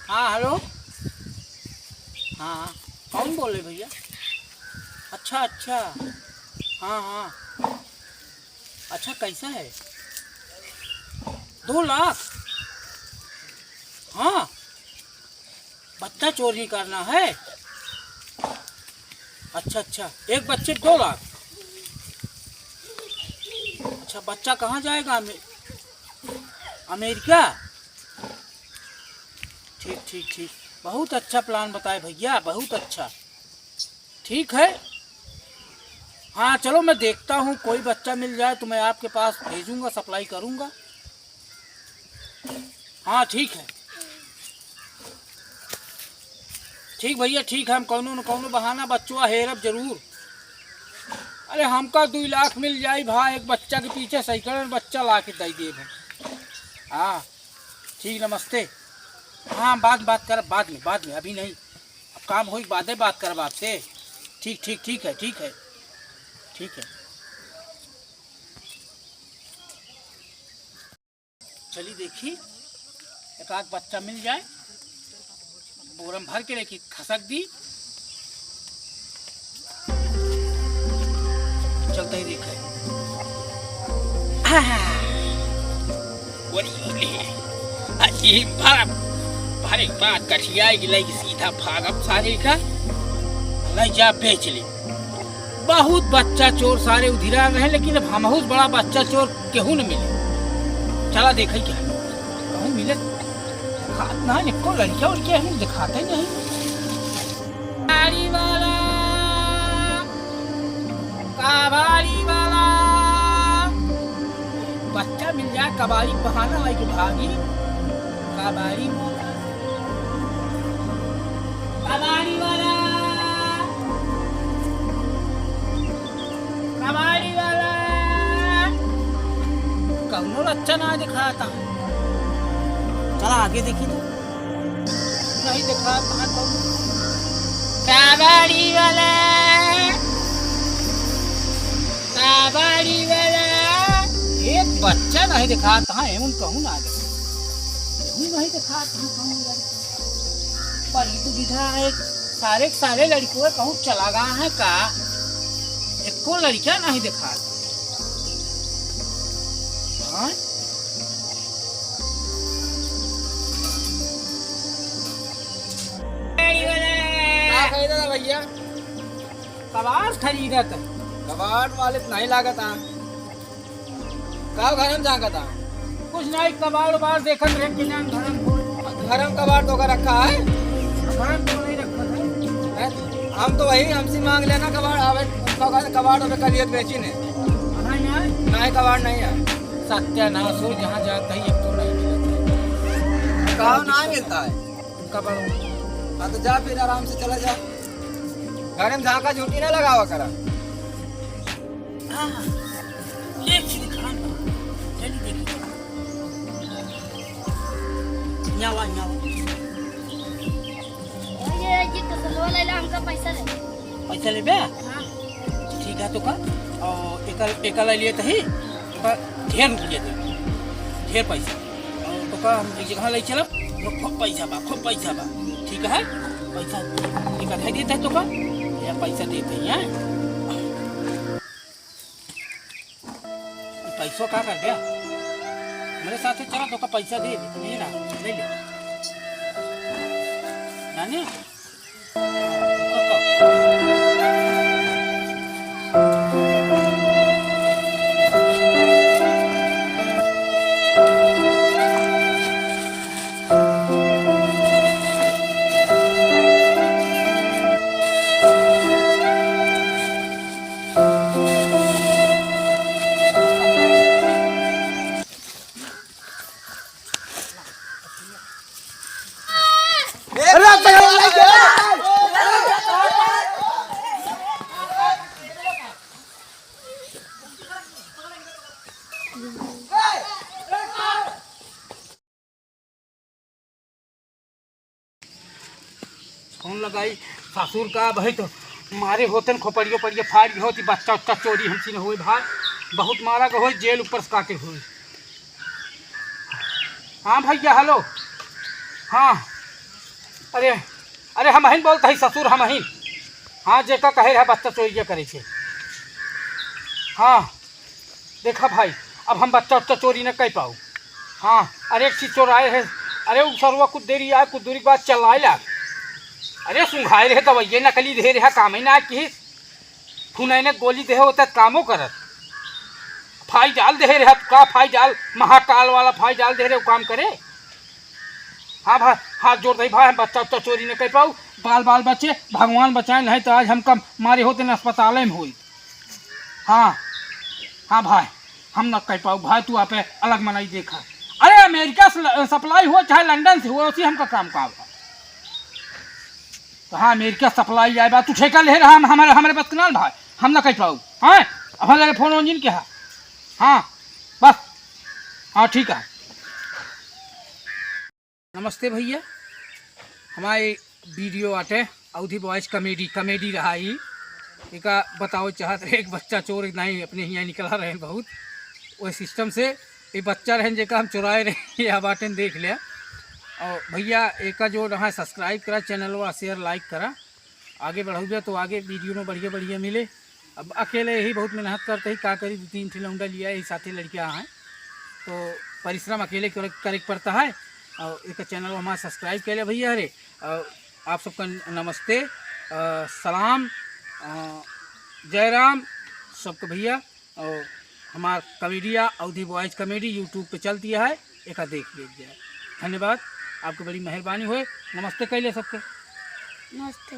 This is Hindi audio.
हाँ हेलो। हाँ कौन बोले भैया? अच्छा अच्छा। हाँ हाँ। अच्छा कैसा है? 2 लाख? हाँ बच्चा चोरी करना है। अच्छा अच्छा, एक बच्चे 2 लाख। अच्छा बच्चा कहाँ जाएगा? अमेरिका? ठीक ठीक ठीक, बहुत अच्छा प्लान बताए भैया, बहुत अच्छा। ठीक है। हाँ चलो मैं देखता हूँ, कोई बच्चा मिल जाए तो मैं आपके पास भेजूँगा, सप्लाई करूँगा। हाँ ठीक है। ठीक भैया ठीक है, हम कौनो न कौनो बहाना बच्चों हेरब जरूर। अरे हमका 2 लाख मिल जाए भाई, एक बच्चा के पीछे साइकिल में बच्चा ला के दे दिए भाई। हाँ ठीक, नमस्ते। हाँ बात कर, बाद में अभी नहीं। अब काम हो बाद में बात करब आपसे। ठीक ठीक ठीक है, ठीक है, ठीक है। चलिए देखिए, एक आध बच्चा मिल जाए, बोरम भर के लेके खसक दी, चलते ही देखे। भारे बात कठिया गिलाई सीधा भागम सारे का नहीं जा बेच ले। बहुत बच्चा चोर सारे उधिरा रहे, लेकिन अब हम बड़ा बच्चा चोर केहू न मिले। चला देखे क्या कहूँ मिले ना, निको लड़किया उड़किया हम दिखाते नहीं। कबाड़ी वाला, कबाड़ी वाला, बच्चा मिल जाए कबाड़ी बहाना है कि भागी। कबाड़ी वाला, कबाड़ी वाला, कबाड़ी वाला, कौनो अच्छा ना दिखाता। चला आगे देखी तो नहीं दिखाता तो। कबाड़ी वाला, कबाड़ी वाला, एक बच्चा नहीं दिखाता है, एवं कहूँ ना आगे नहीं दिखाता कहूँ परी दुविधा है। सारे सारे लड़कों कहूँ चला गया है का, एक को लड़कियां नहीं दिखाता। हाँ खरीदा था भैया? कबाड़ खरीदा था। कबाड़ वाले तो नहीं लागत था, का घर में जागा था? कुछ नहीं, कबाड़ उबाड़ देखत रहे कि ना घर में कबाड़ तो का रखा है? घर तो नहीं रखा था। हम तो वही हमसे मांग लेना कबाड़, आवे कबाड़ तो कलिए बेची ने। नहीं कबाड़ नहीं है। सत्यानाश हो, जहाँ जाता है एक तो नहीं मिलता। कहाँ नहीं मिलता है कबाड़? हाँ तो जा फिर आराम से चला जा, घर में झाका झूठी ना लगावा करा। एक चीज दिखाना, चलिए देखिए। न्यावा न्यावा, ये तसलवा ले ला, हमका पैसा दे। पैसा ले बे? हाँ ठीक है तो का, और एक ले लिए तही तो ढेर रुपये दे, ढेर पैसा। और तो का हम एक जगह ले चलब, खूब पैसा बा, खूब पैसा बा। ठीक है, पैसा इकट्ठा देता है तो का, या पैसा देते हैं। पैसों का कर दिया मेरे साथ चला तो का पैसा दे नहीं ना, ले ले नानी। फोन लगाई ससुर का भाई, तो मारे होते न खोपड़ियों पड़िए फाड़ी होती, बच्चा उच्चा चोरी हमसी ने हुए भाई, बहुत मारा का हो, जेल ऊपर से काटे हुए। हाँ भैया हेलो। हाँ अरे अरे हम हिन बोलते ही ससुर हम हिन। हाँ जेका कहे रहा बच्चा चोरी करे छे। हाँ देखा भाई अब हम बच्चा उच्चा चोरी न कर पाऊ। हाँ अरे एक चीज़ चोराए है। अरे वो सरवा कुछ देरी आए कुछ दूरी के बाद चलाए ला। अरे सुंघाए रहे दवाइये नकली दे रहा काम ही ना कि खुने ने गोली दे होता कामों करत। फाई जाल दे रहा का फाई जाल महाकाल वाला फाई जाल दे रहे काम करे। हाँ भाई हाथ जोड़ दे भाई हम बच्चा उच्चा चोरी न कर पाऊ। बाल बाल बच्चे भगवान बचाए नहीं तो आज हमका मारे होते न अस्पताल में हुई। हाँ हाँ भाई हम न कर पाऊ भाई तू आप अलग मनाई देखा। अरे अमेरिका से सप्लाई हो चाहे लंदन से हो उसी हमका काम का तो हाँ अमेरिका सप्लाई आए बात तू ठेका ले रहा हमारे हमारे बस ना भाई हम न कर पाऊ। हाँ हमारे फोन वोन क्या हाँ बस हाँ ठीक है। नमस्ते भैया हमारे वीडियो आटे अवधि बॉयज कॉमेडी रहा ही एक बताओ चाहते एक बच्चा चोर नहीं अपने यहाँ निकला रहे बहुत वो सिस्टम से ये बच्चा रहे जेका हम चुराए रहे यह बातें देख लिया। और भैया एक जो रहा सब्सक्राइब करा चैनल व शेयर लाइक करा आगे बढ़ोगे तो आगे वीडियो में बढ़िया बढ़िया मिले। अब अकेले ही बहुत मेहनत करते ही का करी 2-3 खिलौना लिया ही साथी लड़कियाँ हैं तो परिश्रम अकेले करे पड़ता है। और एक चैनल हमारा सब्सक्राइब कर लिया भैया। अरे आप सबका नमस्ते सलाम जय राम सबको भैया। और हमारा कॉमेडिया अवधि बॉयज कॉमेडी यूट्यूब पे चलती है एक देख लीजिए। धन्यवाद आपको बड़ी मेहरबानी हुए। नमस्ते कह ले सबके नमस्ते।